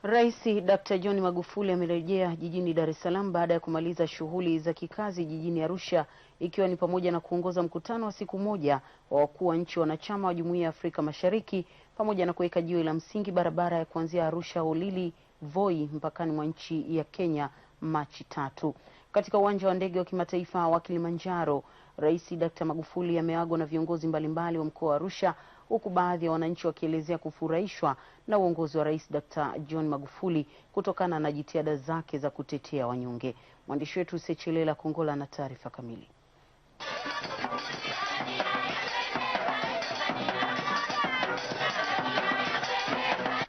Rais Dr. John Magufuli amerejea jijini Dar es Salaam baada ya kumaliza shughuli za kikazi jijini Arusha, ikiwa ni pamoja na kuongoza mkutano wa siku moja wa wakuu wa nchi wanachama wa Jumuiya ya Afrika Mashariki pamoja na kuweka jiwe la msingi barabara ya kuanzia Arusha Holili Voi mpakani mwa nchi ya Kenya Machi 3. Katika uwanja wa ndege wa kimataifa wa Kilimanjaro, Rais Dr. Magufuli ameagwa na viongozi mbalimbali wa mkoa wa Arusha, huku baadhi ya wananchi wakielezea kufurahishwa na uongozi wa Rais Dr. John Magufuli kutokana na jitihada zake za kutetea wanyonge. Mwandishi wetu Sechelela Kongola na taarifa kamili.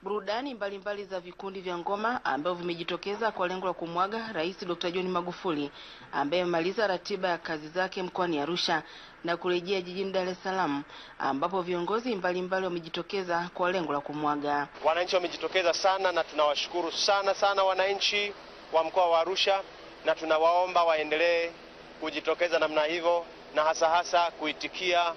Burudani mbalimbali za vikundi vya ngoma ambavyo vimejitokeza kwa lengo la kumwaga Rais Dr. John Magufuli ambaye amemaliza ratiba ya kazi zake mkoani Arusha na kurejea jijini Dar es Salaam, ambapo viongozi mbalimbali wamejitokeza kwa lengo la kumwaga. Wananchi wamejitokeza sana na tunawashukuru sana wananchi wa mkoa wa Arusha, na tunawaomba waendelee kujitokeza namna hivyo, na hasa kuitikia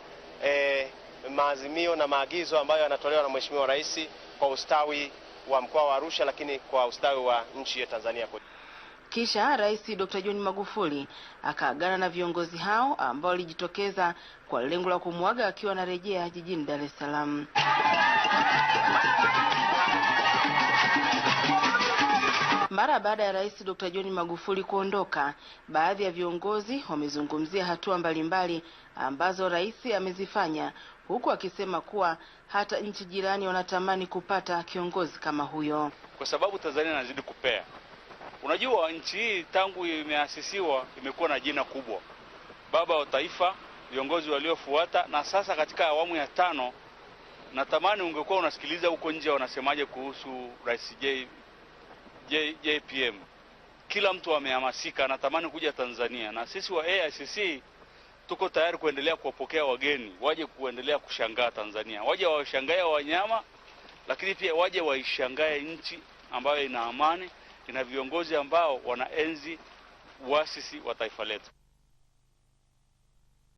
maazimio na maagizo ambayo yanatolewa na Mheshimiwa Rais kwa ustawi wa mkoa wa Arusha, lakini kwa ustawi wa nchi ya Tanzania. Kisha Rais Dr. John Magufuli akaagana na viongozi hao ambao walijitokeza kwa lengo la kumwaga akiwa anarejea jijini Dar es Salaam. Mara baada ya Rais Dr. John Magufuli kuondoka, baadhi ya viongozi wamezungumzia hatua mbalimbali ambazo rais amezifanya, huku akisema kuwa hata nchi jirani wanatamani kupata kiongozi kama huyo, kwa sababu Tanzania inazidi kupea. Unajua, nchi hii tangu imeasisiwa imekuwa na jina kubwa, baba wa taifa, viongozi waliofuata, na sasa katika awamu ya 5 natamani ungekuwa unasikiliza huko nje wanasemaje kuhusu Rais JPM. Kila mtu amehamasika, anatamani kuja Tanzania, na sisi wa AICC tuko tayari kuendelea kuwapokea wageni waje kuendelea kushangaa Tanzania, waje washangae wanyama, lakini pia waje waishangae nchi ambayo ina amani, ina viongozi ambao wanaenzi uasisi wa taifa letu.